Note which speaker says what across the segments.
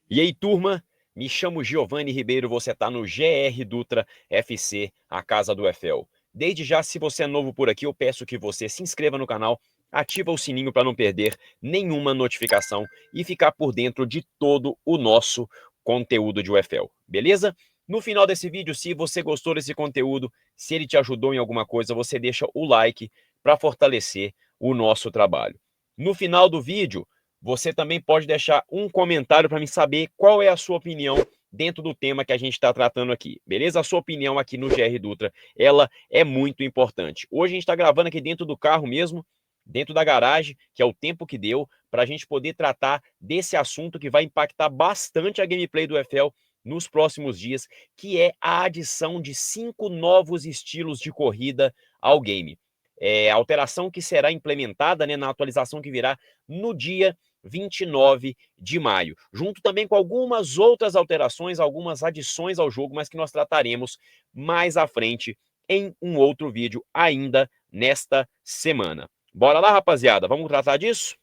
Speaker 1: E aí, turma? Me chamo Giovanni Ribeiro, você está no GR Dutra FC, a casa do EFL. Desde já, se você é novo por aqui, eu peço que você se inscreva no canal, ativa o sininho para não perder nenhuma notificação e ficar por dentro de todo o nosso conteúdo de UFL, beleza? No final desse vídeo, se você gostou desse conteúdo, se ele te ajudou em alguma coisa, você deixa o like para fortalecer o nosso trabalho. No final do vídeo, você também pode deixar um comentário para me saber qual é a sua opinião dentro do tema que a gente está tratando aqui, beleza? A sua opinião aqui no GR Dutra, ela é muito importante. Hoje a gente está gravando aqui dentro do carro mesmo, dentro da garagem, que é o tempo que deu, para a gente poder tratar desse assunto que vai impactar bastante a gameplay do EFL nos próximos dias, que é a adição de 5 novos estilos de corrida ao game. A alteração que será implementada, né, na atualização que virá no dia 29 de maio, junto também com algumas outras alterações, algumas adições ao jogo, mas que nós trataremos mais à frente em um outro vídeo ainda nesta semana. Bora lá, rapaziada, vamos tratar disso?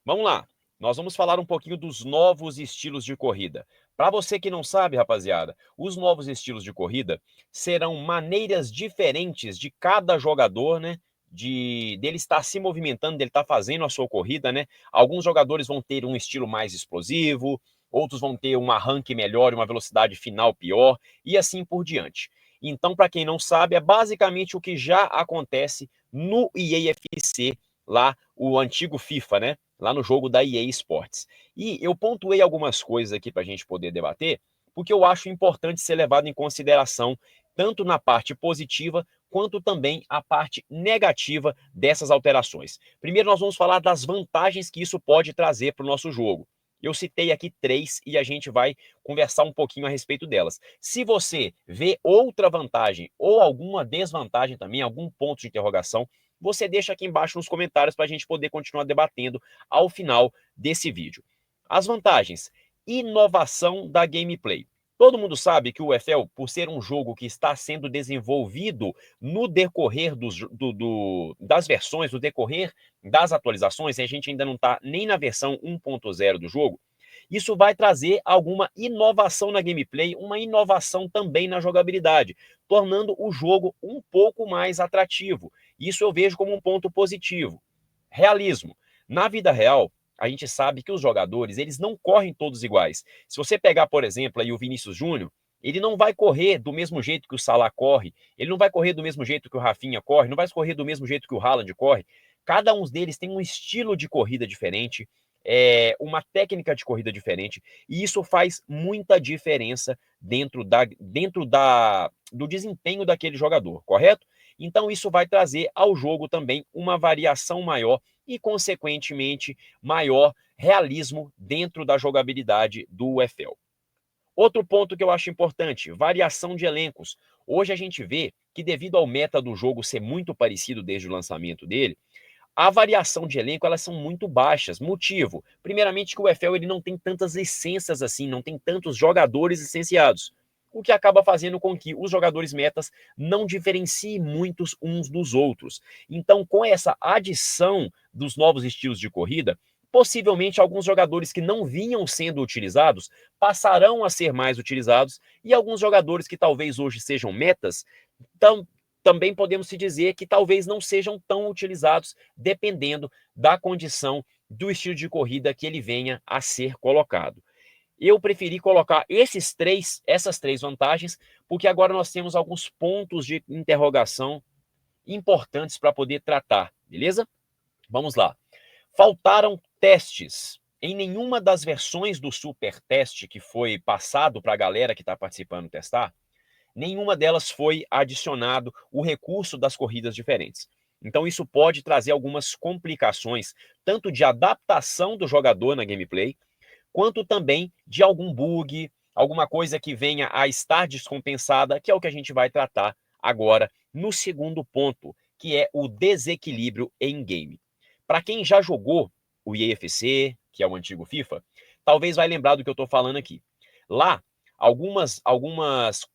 Speaker 1: Vamos lá, nós vamos falar um pouquinho dos novos estilos de corrida. Para você que não sabe, rapaziada, os novos estilos de corrida serão maneiras diferentes de cada jogador, né? Dele estar se movimentando, dele estar fazendo a sua corrida, né? Alguns jogadores vão ter um estilo mais explosivo, outros vão ter um arranque melhor e uma velocidade final pior, e assim por diante. Então, para quem não sabe, é basicamente o que já acontece no EAFC, lá o antigo FIFA, né? Lá no jogo da EA Sports. E eu pontuei algumas coisas aqui para a gente poder debater, porque eu acho importante ser levado em consideração tanto na parte positiva quanto também a parte negativa dessas alterações. Primeiro nós vamos falar das vantagens que isso pode trazer para o nosso jogo. Eu citei aqui 3 e a gente vai conversar um pouquinho a respeito delas. Se você vê outra vantagem ou alguma desvantagem também, algum ponto de interrogação, você deixa aqui embaixo nos comentários para a gente poder continuar debatendo ao final desse vídeo. As vantagens: inovação da gameplay. Todo mundo sabe que o UFL, por ser um jogo que está sendo desenvolvido no decorrer das versões, no decorrer das atualizações, e a gente ainda não está nem na versão 1.0 do jogo, isso vai trazer alguma inovação na gameplay, uma inovação também na jogabilidade, tornando o jogo um pouco mais atrativo. Isso eu vejo como um ponto positivo. Realismo. Na vida real, a gente sabe que os jogadores, eles não correm todos iguais. Se você pegar, por exemplo, aí o Vinícius Júnior, ele não vai correr do mesmo jeito que o Salah corre, ele não vai correr do mesmo jeito que o Rafinha corre, não vai correr do mesmo jeito que o Haaland corre. Cada um deles tem um estilo de corrida diferente, uma técnica de corrida diferente, e isso faz muita diferença do desempenho daquele jogador, correto? Então isso vai trazer ao jogo também uma variação maior e, consequentemente, maior realismo dentro da jogabilidade do UFL. Outro ponto que eu acho importante, variação de elencos. Hoje a gente vê que, devido ao meta do jogo ser muito parecido desde o lançamento dele, a variação de elenco, elas são muito baixas. Motivo, primeiramente, que o UFL ele não tem tantas licenças assim, não tem tantos jogadores licenciados, o que acaba fazendo com que os jogadores metas não diferenciem muitos uns dos outros. Então, com essa adição dos novos estilos de corrida, possivelmente alguns jogadores que não vinham sendo utilizados passarão a ser mais utilizados, e alguns jogadores que talvez hoje sejam metas também podemos se dizer que talvez não sejam tão utilizados, dependendo da condição do estilo de corrida que ele venha a ser colocado. Eu preferi colocar essas três vantagens, porque agora nós temos alguns pontos de interrogação importantes para poder tratar, beleza? Vamos lá. Faltaram testes. Em nenhuma das versões do Super Teste que foi passado para a galera que está participando testar, nenhuma delas foi adicionado o recurso das corridas diferentes. Então isso pode trazer algumas complicações, tanto de adaptação do jogador na gameplay, quanto também de algum bug, alguma coisa que venha a estar descompensada, que é o que a gente vai tratar agora no segundo ponto, que é o desequilíbrio em game. Para quem já jogou o EAFC, que é o antigo FIFA, talvez vai lembrar do que eu estou falando aqui. Lá, algumas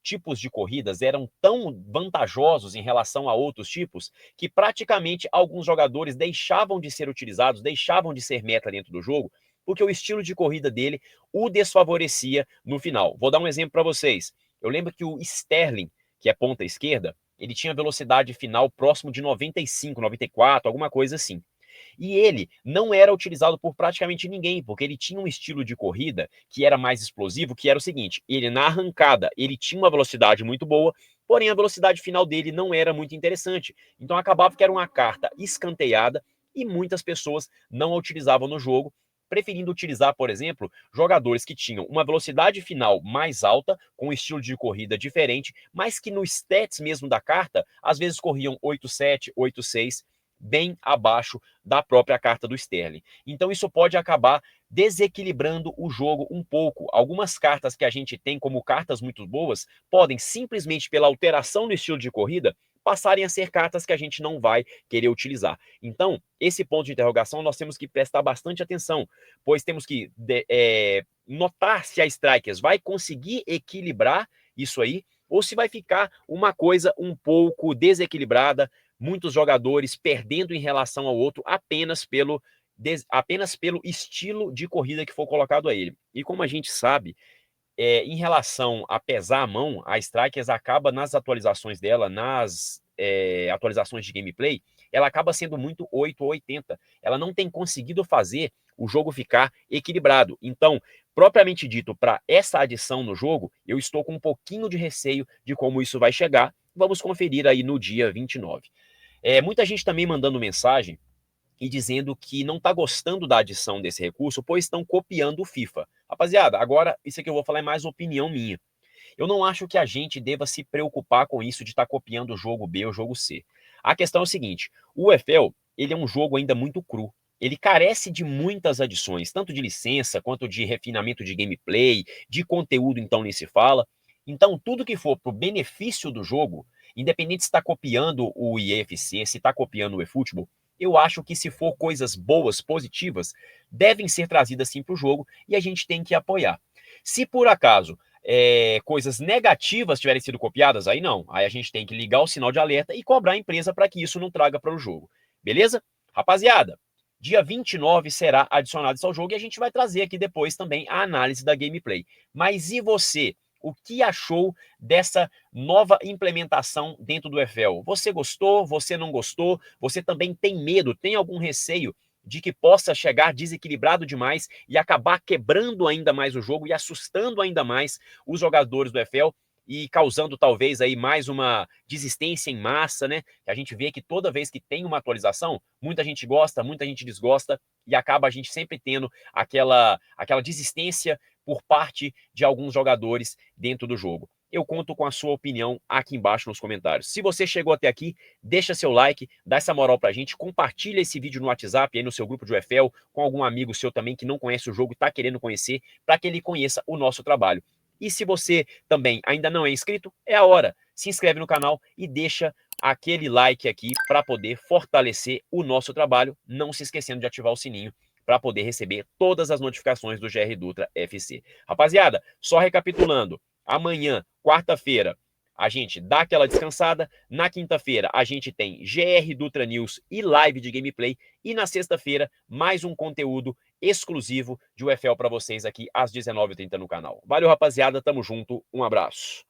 Speaker 1: tipos de corridas eram tão vantajosos em relação a outros tipos que praticamente alguns jogadores deixavam de ser utilizados, deixavam de ser meta dentro do jogo, porque o estilo de corrida dele o desfavorecia no final. Vou dar um exemplo para vocês. Eu lembro que o Sterling, que é ponta esquerda, ele tinha velocidade final próximo de 95, 94, alguma coisa assim. E ele não era utilizado por praticamente ninguém, porque ele tinha um estilo de corrida que era mais explosivo, que era o seguinte, ele na arrancada, ele tinha uma velocidade muito boa, porém a velocidade final dele não era muito interessante. Então acabava que era uma carta escanteada e muitas pessoas não a utilizavam no jogo, preferindo utilizar, por exemplo, jogadores que tinham uma velocidade final mais alta, com um estilo de corrida diferente, mas que no stats mesmo da carta, às vezes corriam 8.7, 8.6, bem abaixo da própria carta do Sterling. Então isso pode acabar desequilibrando o jogo um pouco. Algumas cartas que a gente tem como cartas muito boas podem, simplesmente pela alteração no estilo de corrida, passarem a ser cartas que a gente não vai querer utilizar. Então, esse ponto de interrogação nós temos que prestar bastante atenção, pois temos que notar se a Strikers vai conseguir equilibrar isso aí, ou se vai ficar uma coisa um pouco desequilibrada, muitos jogadores perdendo em relação ao outro apenas pelo estilo de corrida que for colocado a ele. E como a gente sabe, em relação a pesar a mão, a Strikers acaba nas atualizações dela, nas atualizações de gameplay, ela acaba sendo muito 8 ou 80. Ela não tem conseguido fazer o jogo ficar equilibrado. Então, propriamente dito, para essa adição no jogo, eu estou com um pouquinho de receio de como isso vai chegar. Vamos conferir aí no dia 29. Muita gente também mandando mensagem e dizendo que não está gostando da adição desse recurso, pois estão copiando o FIFA. Rapaziada, agora isso aqui eu vou falar é mais opinião minha. Eu não acho que a gente deva se preocupar com isso de estar copiando o jogo B ou o jogo C. A questão é o seguinte, o UFL, ele é um jogo ainda muito cru. Ele carece de muitas adições, tanto de licença, quanto de refinamento de gameplay, de conteúdo, então nem se fala. Então, tudo que for para o benefício do jogo, independente se está copiando o IFC, se está copiando o eFootball, eu acho que se for coisas boas, positivas, devem ser trazidas sim para o jogo e a gente tem que apoiar. Se por acaso coisas negativas tiverem sido copiadas, aí não. Aí a gente tem que ligar o sinal de alerta e cobrar a empresa para que isso não traga para o jogo. Beleza? Rapaziada, dia 29 será adicionado isso ao jogo e a gente vai trazer aqui depois também a análise da gameplay. Mas e você? O que achou dessa nova implementação dentro do EFL? Você gostou? Você não gostou? Você também tem medo? Tem algum receio de que possa chegar desequilibrado demais e acabar quebrando ainda mais o jogo e assustando ainda mais os jogadores do EFL e causando talvez aí mais uma desistência em massa, né? Que a gente vê que toda vez que tem uma atualização, muita gente gosta, muita gente desgosta e acaba a gente sempre tendo aquela desistência por parte de alguns jogadores dentro do jogo. Eu conto com a sua opinião aqui embaixo nos comentários. Se você chegou até aqui, deixa seu like, dá essa moral pra gente, compartilha esse vídeo no WhatsApp, aí no seu grupo de UFL, com algum amigo seu também que não conhece o jogo e tá querendo conhecer, para que ele conheça o nosso trabalho. E se você também ainda não é inscrito, é a hora. Se inscreve no canal e deixa aquele like aqui para poder fortalecer o nosso trabalho, não se esquecendo de ativar o sininho para poder receber todas as notificações do GR Dutra FC. Rapaziada, só recapitulando, amanhã, quarta-feira, a gente dá aquela descansada. Na quinta-feira, a gente tem GR Dutra News e live de gameplay. E na sexta-feira, mais um conteúdo exclusivo de UFL para vocês aqui às 19h30 no canal. Valeu, rapaziada. Tamo junto. Um abraço.